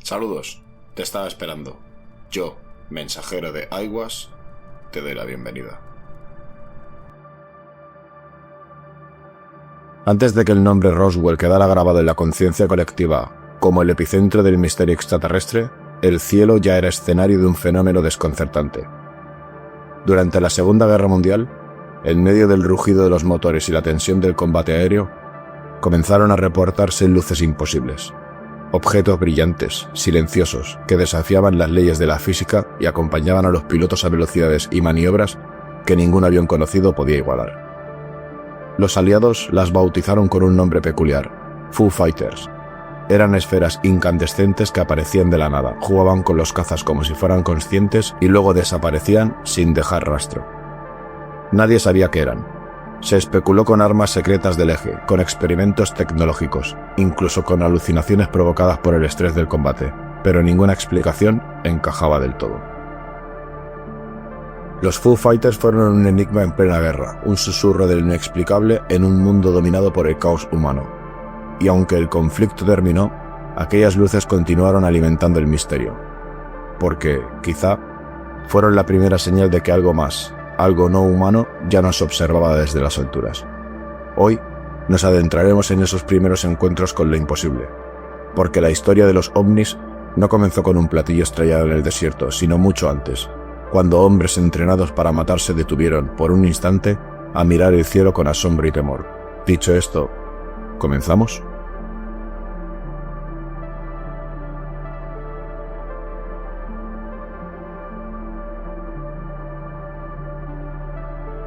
Saludos, te estaba esperando. Yo, mensajero de Aiwass, te doy la bienvenida. Antes de que el nombre Roswell quedara grabado en la conciencia colectiva como el epicentro del misterio extraterrestre, el cielo ya era escenario de un fenómeno desconcertante. Durante la Segunda Guerra Mundial, en medio del rugido de los motores y la tensión del combate aéreo, comenzaron a reportarse luces imposibles. Objetos brillantes, silenciosos, que desafiaban las leyes de la física y acompañaban a los pilotos a velocidades y maniobras que ningún avión conocido podía igualar. Los aliados las bautizaron con un nombre peculiar: Foo Fighters. Eran esferas incandescentes que aparecían de la nada, jugaban con los cazas como si fueran conscientes y luego desaparecían sin dejar rastro. Nadie sabía qué eran. Se especuló con armas secretas del eje, con experimentos tecnológicos, incluso con alucinaciones provocadas por el estrés del combate, pero ninguna explicación encajaba del todo. Los Foo Fighters fueron un enigma en plena guerra, un susurro del inexplicable en un mundo dominado por el caos humano. Y aunque el conflicto terminó, aquellas luces continuaron alimentando el misterio. Porque, quizá, fueron la primera señal de que algo más, algo no humano, ya nos observaba desde las alturas. Hoy nos adentraremos en esos primeros encuentros con lo imposible, porque la historia de los ovnis no comenzó con un platillo estrellado en el desierto, sino mucho antes, cuando hombres entrenados para matar se detuvieron, por un instante, a mirar el cielo con asombro y temor. Dicho esto, ¿comenzamos?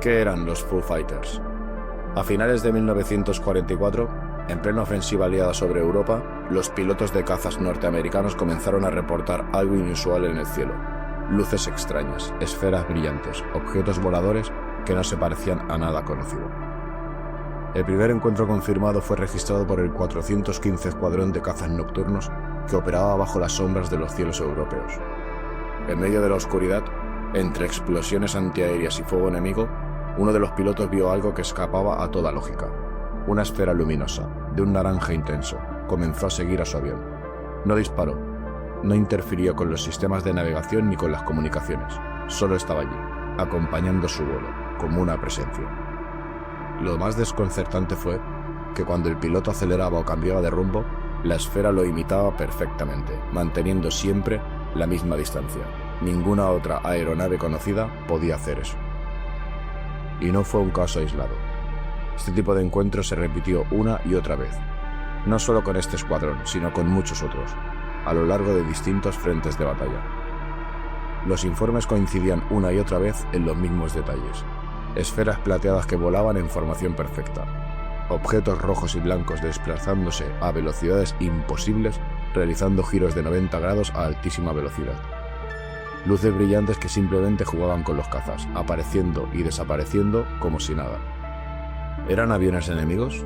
¿Qué eran los Foo Fighters? A finales de 1944, en plena ofensiva aliada sobre Europa, los pilotos de cazas norteamericanos comenzaron a reportar algo inusual en el cielo. Luces extrañas, esferas brillantes, objetos voladores que no se parecían a nada conocido. El primer encuentro confirmado fue registrado por el 415 Escuadrón de Cazas Nocturnos que operaba bajo las sombras de los cielos europeos. En medio de la oscuridad, entre explosiones antiaéreas y fuego enemigo, uno de los pilotos vio algo que escapaba a toda lógica. Una esfera luminosa, de un naranja intenso, comenzó a seguir a su avión. No disparó, no interfirió con los sistemas de navegación ni con las comunicaciones. Solo estaba allí, acompañando su vuelo, como una presencia. Lo más desconcertante fue que cuando el piloto aceleraba o cambiaba de rumbo, la esfera lo imitaba perfectamente, manteniendo siempre la misma distancia. Ninguna otra aeronave conocida podía hacer eso. Y no fue un caso aislado. Este tipo de encuentros se repitió una y otra vez, no solo con este escuadrón, sino con muchos otros, a lo largo de distintos frentes de batalla. Los informes coincidían una y otra vez en los mismos detalles: esferas plateadas que volaban en formación perfecta, objetos rojos y blancos desplazándose a velocidades imposibles, realizando giros de 90 grados a altísima velocidad. Luces brillantes que simplemente jugaban con los cazas, apareciendo y desapareciendo como si nada. ¿Eran aviones enemigos?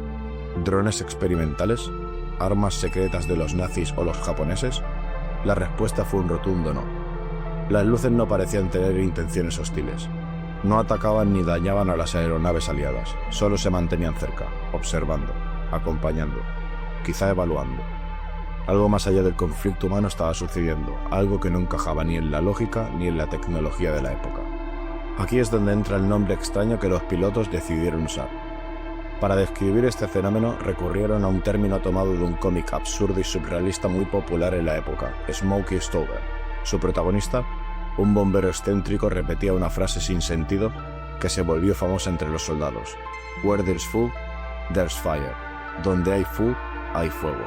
¿Drones experimentales? ¿Armas secretas de los nazis o los japoneses? La respuesta fue un rotundo no. Las luces no parecían tener intenciones hostiles. No atacaban ni dañaban a las aeronaves aliadas, solo se mantenían cerca, observando, acompañando, quizá evaluando. Algo más allá del conflicto humano estaba sucediendo, algo que no encajaba ni en la lógica ni en la tecnología de la época. Aquí es donde entra el nombre extraño que los pilotos decidieron usar. Para describir este fenómeno recurrieron a un término tomado de un cómic absurdo y surrealista muy popular en la época, Smokey Stover. Su protagonista, un bombero excéntrico, repetía una frase sin sentido que se volvió famosa entre los soldados: "Where there's Foo, there's fire". Donde hay Foo, hay fuego.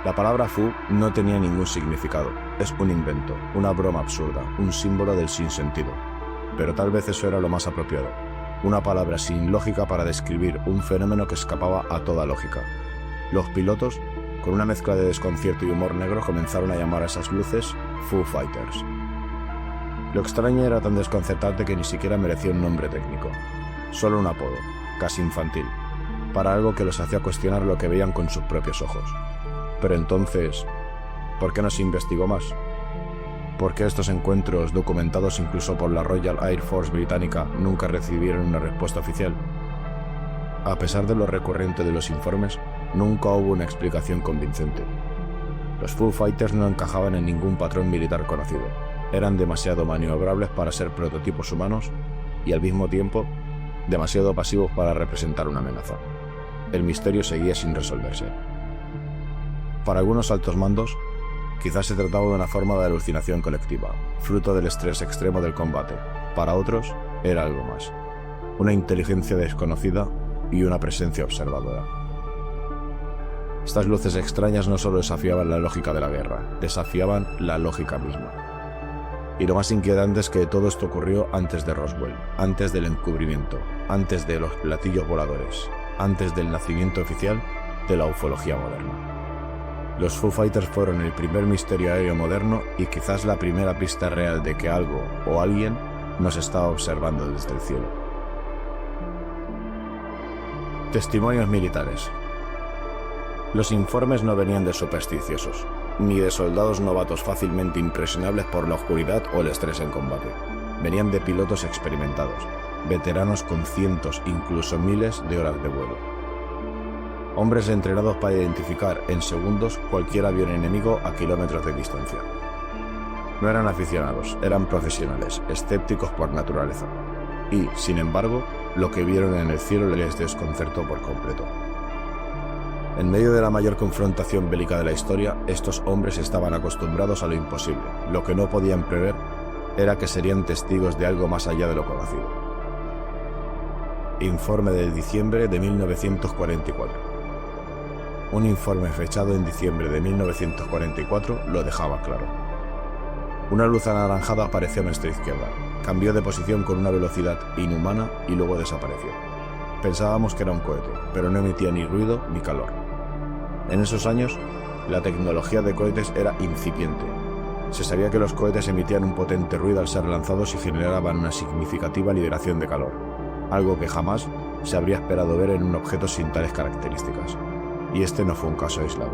La palabra Foo no tenía ningún significado, es un invento, una broma absurda, un símbolo del sinsentido. Pero tal vez eso era lo más apropiado, una palabra sin lógica para describir un fenómeno que escapaba a toda lógica. Los pilotos, con una mezcla de desconcierto y humor negro, comenzaron a llamar a esas luces Foo Fighters. Lo extraño era tan desconcertante que ni siquiera merecía un nombre técnico, solo un apodo, casi infantil, para algo que los hacía cuestionar lo que veían con sus propios ojos. Pero entonces, ¿por qué no se investigó más? ¿Por qué estos encuentros, documentados incluso por la Royal Air Force británica, nunca recibieron una respuesta oficial? A pesar de lo recurrente de los informes, nunca hubo una explicación convincente. Los Foo Fighters no encajaban en ningún patrón militar conocido. Eran demasiado maniobrables para ser prototipos humanos y, al mismo tiempo, demasiado pasivos para representar una amenaza. El misterio seguía sin resolverse. Para algunos altos mandos, quizás se trataba de una forma de alucinación colectiva, fruto del estrés extremo del combate. Para otros, era algo más. Una inteligencia desconocida y una presencia observadora. Estas luces extrañas no solo desafiaban la lógica de la guerra, desafiaban la lógica misma. Y lo más inquietante es que todo esto ocurrió antes de Roswell, antes del encubrimiento, antes de los platillos voladores, antes del nacimiento oficial de la ufología moderna. Los Foo Fighters fueron el primer misterio aéreo moderno y quizás la primera pista real de que algo o alguien nos estaba observando desde el cielo. Testimonios militares. Los informes no venían de supersticiosos, ni de soldados novatos fácilmente impresionables por la oscuridad o el estrés en combate. Venían de pilotos experimentados, veteranos con cientos, incluso miles de horas de vuelo. Hombres entrenados para identificar en segundos cualquier avión enemigo a kilómetros de distancia. No eran aficionados, eran profesionales, escépticos por naturaleza. Y, sin embargo, lo que vieron en el cielo les desconcertó por completo. En medio de la mayor confrontación bélica de la historia, estos hombres estaban acostumbrados a lo imposible. Lo que no podían prever era que serían testigos de algo más allá de lo conocido. Informe de diciembre de 1944. Un informe fechado en diciembre de 1944 lo dejaba claro. Una luz anaranjada apareció a nuestra izquierda, cambió de posición con una velocidad inhumana y luego desapareció. Pensábamos que era un cohete, pero no emitía ni ruido ni calor. En esos años, la tecnología de cohetes era incipiente. Se sabía que los cohetes emitían un potente ruido al ser lanzados y generaban una significativa liberación de calor, algo que jamás se habría esperado ver en un objeto sin tales características. Y este no fue un caso aislado.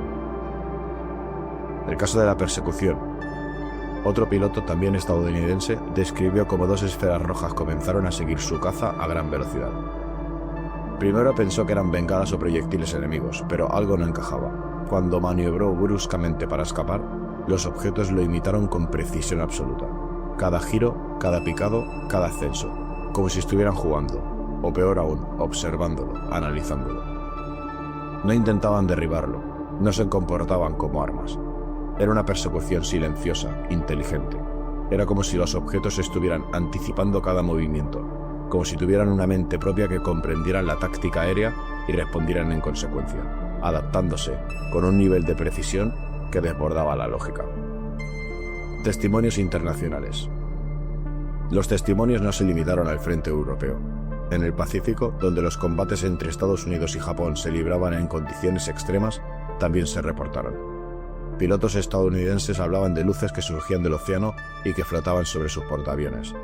El caso de la persecución. Otro piloto, también estadounidense, describió cómo dos esferas rojas comenzaron a seguir su caza a gran velocidad. Primero pensó que eran bengalas o proyectiles enemigos, pero algo no encajaba. Cuando maniobró bruscamente para escapar, los objetos lo imitaron con precisión absoluta. Cada giro, cada picado, cada ascenso, como si estuvieran jugando, o peor aún, observándolo, analizándolo. No intentaban derribarlo, no se comportaban como armas. Era una persecución silenciosa, inteligente. Era como si los objetos estuvieran anticipando cada movimiento, como si tuvieran una mente propia que comprendieran la táctica aérea y respondieran en consecuencia, adaptándose con un nivel de precisión que desbordaba la lógica. Testimonios internacionales. Los testimonios no se limitaron al frente europeo. En el Pacífico, donde los combates entre Estados Unidos y Japón se libraban en condiciones extremas, también se reportaron. Pilotos estadounidenses hablaban de luces que surgían del océano y que flotaban sobre sus portaaviones.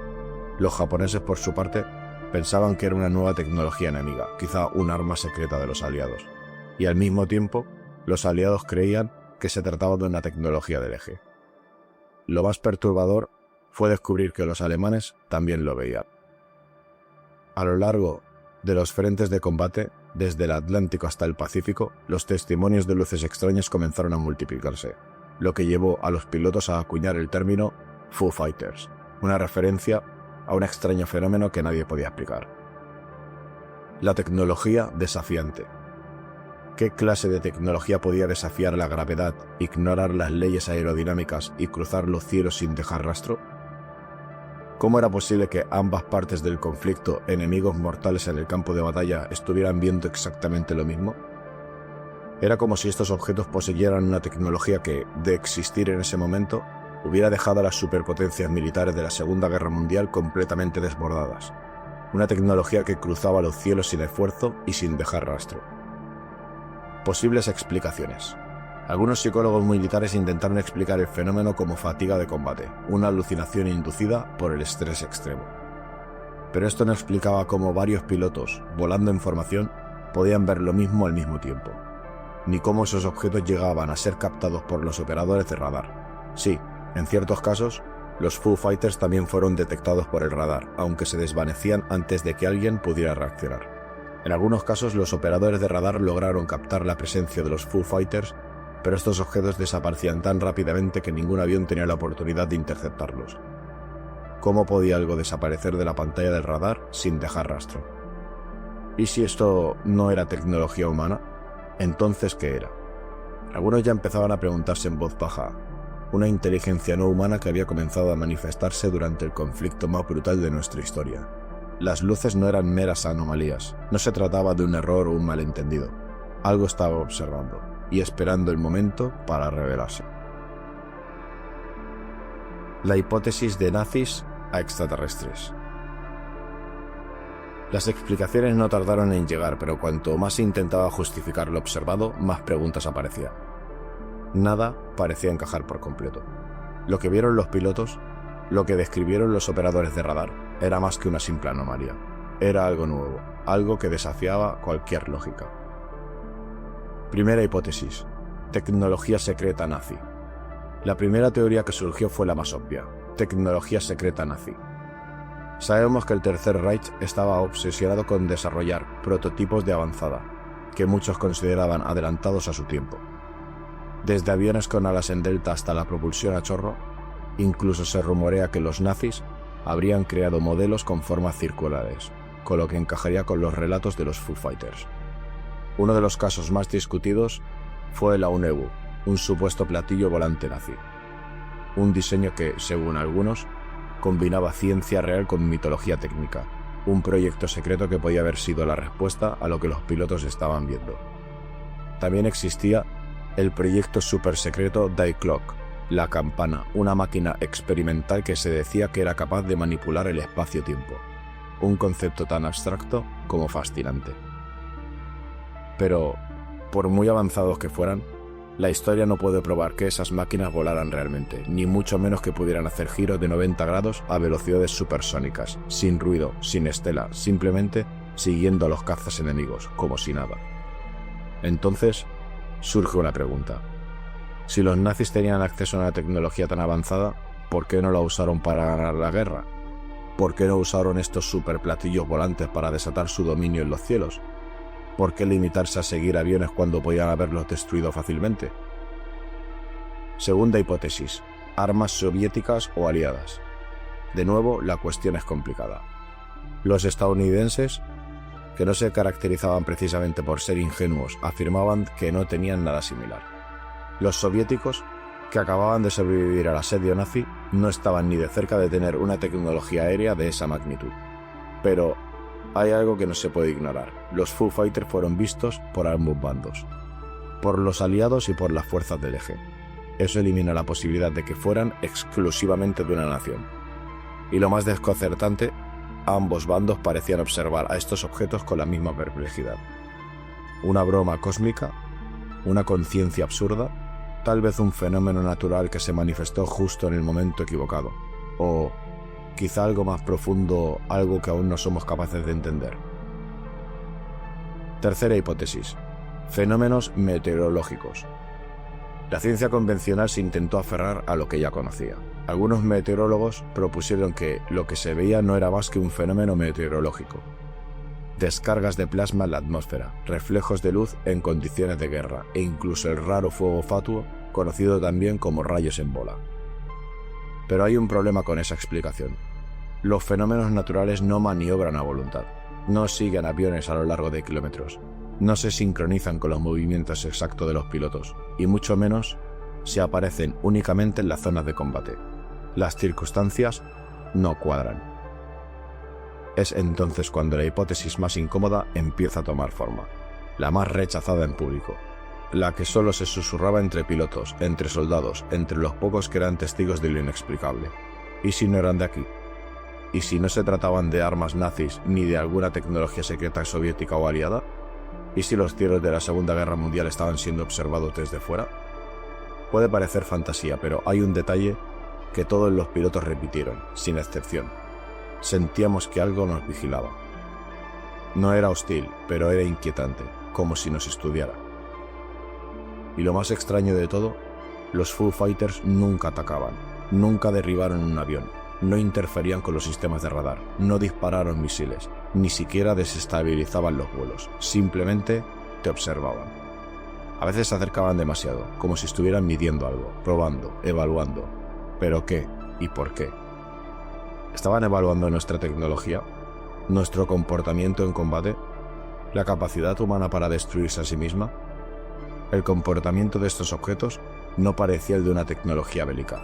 Los japoneses, por su parte, pensaban que era una nueva tecnología enemiga, quizá un arma secreta de los aliados. Y al mismo tiempo, los aliados creían que se trataba de una tecnología del eje. Lo más perturbador fue descubrir que los alemanes también lo veían. A lo largo de los frentes de combate, desde el Atlántico hasta el Pacífico, los testimonios de luces extrañas comenzaron a multiplicarse, lo que llevó a los pilotos a acuñar el término Foo Fighters, una referencia a un extraño fenómeno que nadie podía explicar. La tecnología desafiante. ¿Qué clase de tecnología podía desafiar la gravedad, ignorar las leyes aerodinámicas y cruzar los cielos sin dejar rastro? ¿Cómo era posible que ambas partes del conflicto, enemigos mortales en el campo de batalla, estuvieran viendo exactamente lo mismo? Era como si estos objetos poseyeran una tecnología que, de existir en ese momento, hubiera dejado a las superpotencias militares de la Segunda Guerra Mundial completamente desbordadas. Una tecnología que cruzaba los cielos sin esfuerzo y sin dejar rastro. Posibles explicaciones. Algunos psicólogos militares intentaron explicar el fenómeno como fatiga de combate, una alucinación inducida por el estrés extremo. Pero esto no explicaba cómo varios pilotos, volando en formación, podían ver lo mismo al mismo tiempo, ni cómo esos objetos llegaban a ser captados por los operadores de radar. Sí, en ciertos casos, los Foo Fighters también fueron detectados por el radar, aunque se desvanecían antes de que alguien pudiera reaccionar. En algunos casos, los operadores de radar lograron captar la presencia de los Foo Fighters, pero estos objetos desaparecían tan rápidamente que ningún avión tenía la oportunidad de interceptarlos. ¿Cómo podía algo desaparecer de la pantalla del radar sin dejar rastro? ¿Y si esto no era tecnología humana? ¿Entonces qué era? Algunos ya empezaban a preguntarse en voz baja, una inteligencia no humana que había comenzado a manifestarse durante el conflicto más brutal de nuestra historia. Las luces no eran meras anomalías, no se trataba de un error o un malentendido. Algo estaba observando y esperando el momento para revelarse. La hipótesis de nazis a extraterrestres. Las explicaciones no tardaron en llegar, pero cuanto más se intentaba justificar lo observado, más preguntas aparecían. Nada parecía encajar por completo. Lo que vieron los pilotos, lo que describieron los operadores de radar, era más que una simple anomalía. Era algo nuevo, algo que desafiaba cualquier lógica. Primera hipótesis: tecnología secreta nazi. La primera teoría que surgió fue la más obvia: tecnología secreta nazi. Sabemos que el Tercer Reich estaba obsesionado con desarrollar prototipos de avanzada, que muchos consideraban adelantados a su tiempo. Desde aviones con alas en delta hasta la propulsión a chorro, incluso se rumorea que los nazis habrían creado modelos con formas circulares, con lo que encajaría con los relatos de los Foo Fighters. Uno de los casos más discutidos fue la UNEWU, un supuesto platillo volante nazi. Un diseño que, según algunos, combinaba ciencia real con mitología técnica, un proyecto secreto que podía haber sido la respuesta a lo que los pilotos estaban viendo. También existía el proyecto supersecreto Die Clock, la campana, una máquina experimental que se decía que era capaz de manipular el espacio-tiempo, un concepto tan abstracto como fascinante. Pero, por muy avanzados que fueran, la historia no puede probar que esas máquinas volaran realmente, ni mucho menos que pudieran hacer giros de 90 grados a velocidades supersónicas, sin ruido, sin estela, simplemente siguiendo a los cazas enemigos, como si nada. Entonces, surge una pregunta. Si los nazis tenían acceso a una tecnología tan avanzada, ¿por qué no la usaron para ganar la guerra? ¿Por qué no usaron estos superplatillos volantes para desatar su dominio en los cielos? ¿Por qué limitarse a seguir aviones cuando podían haberlos destruido fácilmente? Segunda hipótesis: armas soviéticas o aliadas. De nuevo, la cuestión es complicada. Los estadounidenses, que no se caracterizaban precisamente por ser ingenuos, afirmaban que no tenían nada similar. Los soviéticos, que acababan de sobrevivir al asedio nazi, no estaban ni de cerca de tener una tecnología aérea de esa magnitud. Pero hay algo que no se puede ignorar: los Foo Fighters fueron vistos por ambos bandos, por los aliados y por las fuerzas del eje. Eso elimina la posibilidad de que fueran exclusivamente de una nación. Y lo más desconcertante, ambos bandos parecían observar a estos objetos con la misma perplejidad. ¿Una broma cósmica? ¿Una conciencia absurda? ¿Tal vez un fenómeno natural que se manifestó justo en el momento equivocado? ¿O quizá algo más profundo, algo que aún no somos capaces de entender? Tercera hipótesis: fenómenos meteorológicos. La ciencia convencional se intentó aferrar a lo que ya conocía. Algunos meteorólogos propusieron que lo que se veía no era más que un fenómeno meteorológico. Descargas de plasma en la atmósfera, reflejos de luz en condiciones de guerra e incluso el raro fuego fatuo, conocido también como rayos en bola. Pero hay un problema con esa explicación. Los fenómenos naturales no maniobran a voluntad, no siguen aviones a lo largo de kilómetros, no se sincronizan con los movimientos exactos de los pilotos, y mucho menos se aparecen únicamente en las zonas de combate. Las circunstancias no cuadran. Es entonces cuando la hipótesis más incómoda empieza a tomar forma, la más rechazada en público: la que solo se susurraba entre pilotos, entre soldados, entre los pocos que eran testigos de lo inexplicable. ¿Y si no eran de aquí? ¿Y si no se trataban de armas nazis ni de alguna tecnología secreta soviética o aliada? ¿Y si los cielos de la Segunda Guerra Mundial estaban siendo observados desde fuera? Puede parecer fantasía, pero hay un detalle que todos los pilotos repitieron, sin excepción. Sentíamos que algo nos vigilaba. No era hostil, pero era inquietante, como si nos estudiara. Y lo más extraño de todo, los Foo Fighters nunca atacaban, nunca derribaron un avión, no interferían con los sistemas de radar, no dispararon misiles, ni siquiera desestabilizaban los vuelos, simplemente te observaban. A veces se acercaban demasiado, como si estuvieran midiendo algo, probando, evaluando. ¿Pero qué? ¿Y por qué? ¿Estaban evaluando nuestra tecnología? ¿Nuestro comportamiento en combate? ¿La capacidad humana para destruirse a sí misma? El comportamiento de estos objetos no parecía el de una tecnología bélica.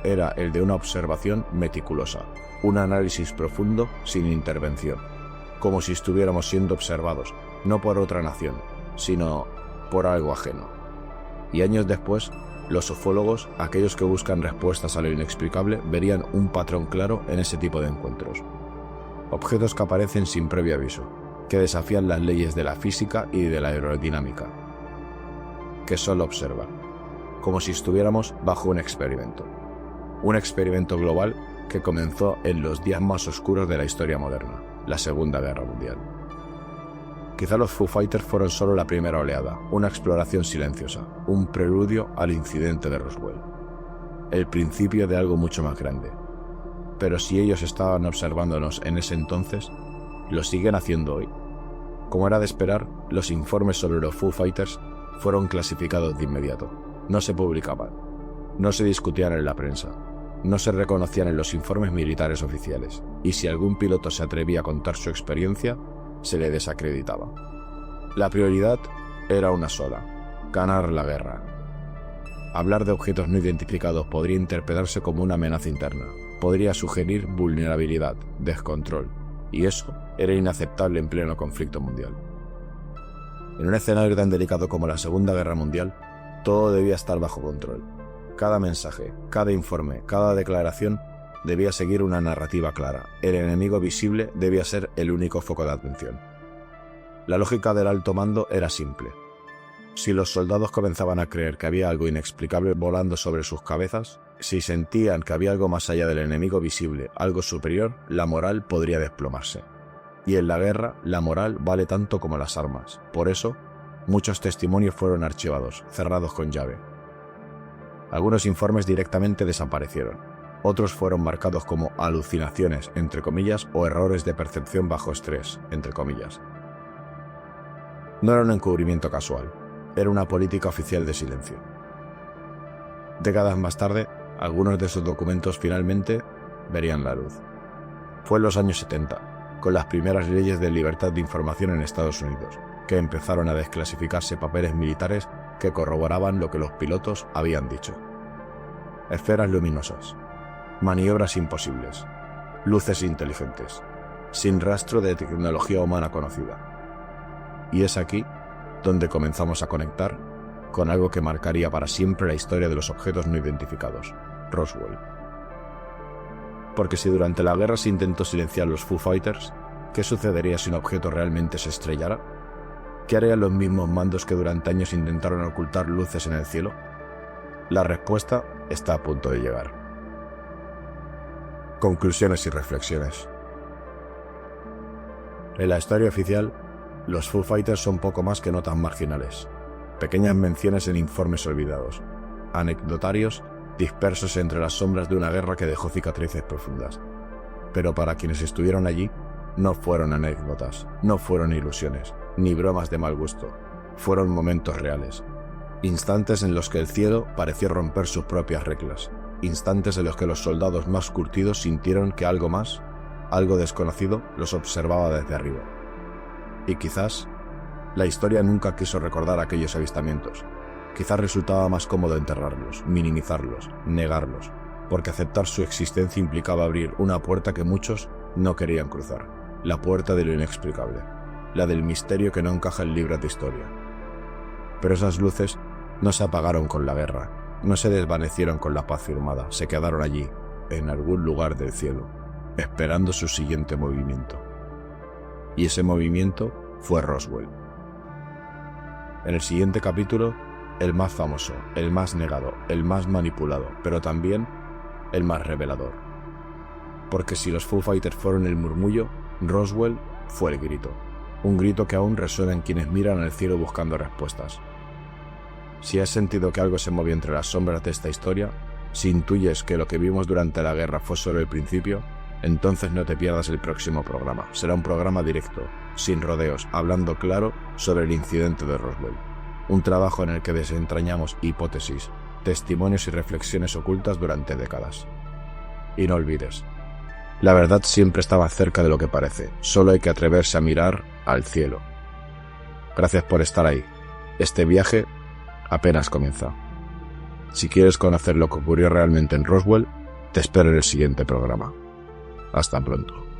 Era el de una observación meticulosa, un análisis profundo sin intervención, como si estuviéramos siendo observados, no por otra nación, sino por algo ajeno. Y años después, los ufólogos, aquellos que buscan respuestas a lo inexplicable, verían un patrón claro en ese tipo de encuentros. Objetos que aparecen sin previo aviso, que desafían las leyes de la física y de la aerodinámica, que solo observan, como si estuviéramos bajo un experimento global que comenzó en los días más oscuros de la historia moderna, la Segunda Guerra Mundial. Quizá los Foo Fighters fueron solo la primera oleada, una exploración silenciosa, un preludio al incidente de Roswell, el principio de algo mucho más grande. Pero si ellos estaban observándonos en ese entonces, ¿lo siguen haciendo hoy? Como era de esperar, los informes sobre los Foo Fighters fueron clasificados de inmediato. No se publicaban, no se discutían en la prensa, no se reconocían en los informes militares oficiales, y si algún piloto se atrevía a contar su experiencia, se le desacreditaba. La prioridad era una sola: ganar la guerra. Hablar de objetos no identificados podría interpretarse como una amenaza interna, podría sugerir vulnerabilidad, descontrol, y eso era inaceptable en pleno conflicto mundial. En un escenario tan delicado como la Segunda Guerra Mundial, todo debía estar bajo control. Cada mensaje, cada informe, cada declaración debía seguir una narrativa clara. El enemigo visible debía ser el único foco de atención. La lógica del alto mando era simple. Si los soldados comenzaban a creer que había algo inexplicable volando sobre sus cabezas, si sentían que había algo más allá del enemigo visible, algo superior, la moral podría desplomarse. Y en la guerra, la moral vale tanto como las armas. Por eso, muchos testimonios fueron archivados, cerrados con llave. Algunos informes directamente desaparecieron. Otros fueron marcados como alucinaciones, entre comillas, o errores de percepción bajo estrés, entre comillas. No era un encubrimiento casual, era una política oficial de silencio. Décadas más tarde, algunos de esos documentos finalmente verían la luz. Fue en los años 70, con las primeras leyes de libertad de información en Estados Unidos, que empezaron a desclasificarse papeles militares que corroboraban lo que los pilotos habían dicho. Esferas luminosas, maniobras imposibles, luces inteligentes, sin rastro de tecnología humana conocida. Y es aquí donde comenzamos a conectar con algo que marcaría para siempre la historia de los objetos no identificados, Roswell. Porque si durante la guerra se intentó silenciar los Foo Fighters, ¿qué sucedería si un objeto realmente se estrellara? ¿Qué harían los mismos mandos que durante años intentaron ocultar luces en el cielo? La respuesta está a punto de llegar. Conclusiones y reflexiones. En la historia oficial, los Foo Fighters son poco más que notas marginales, pequeñas menciones en informes olvidados, anecdotarios dispersos entre las sombras de una guerra que dejó cicatrices profundas. Pero para quienes estuvieron allí, no fueron anécdotas, no fueron ilusiones, ni bromas de mal gusto. Fueron momentos reales. Instantes en los que el cielo pareció romper sus propias reglas. Instantes en los que los soldados más curtidos sintieron que algo más, algo desconocido, los observaba desde arriba. Y quizás, la historia nunca quiso recordar aquellos avistamientos. Quizás resultaba más cómodo enterrarlos, minimizarlos, negarlos, porque aceptar su existencia implicaba abrir una puerta que muchos no querían cruzar. La puerta de lo inexplicable, la del misterio que no encaja en libros de historia. Pero esas luces no se apagaron con la guerra, no se desvanecieron con la paz firmada, se quedaron allí, en algún lugar del cielo, esperando su siguiente movimiento. Y ese movimiento fue Roswell. En el siguiente capítulo, el más famoso, el más negado, el más manipulado, pero también el más revelador. Porque si los Foo Fighters fueron el murmullo, Roswell fue el grito. Un grito que aún resuena en quienes miran al cielo buscando respuestas. Si has sentido que algo se movió entre las sombras de esta historia, si intuyes que lo que vimos durante la guerra fue solo el principio, entonces no te pierdas el próximo programa. Será un programa directo, sin rodeos, hablando claro sobre el incidente de Roswell. Un trabajo en el que desentrañamos hipótesis, testimonios y reflexiones ocultas durante décadas. Y no olvides, la verdad siempre está más cerca de lo que parece, solo hay que atreverse a mirar al cielo. Gracias por estar ahí. Este viaje apenas comienza. Si quieres conocer lo que ocurrió realmente en Roswell, te espero en el siguiente programa. Hasta pronto.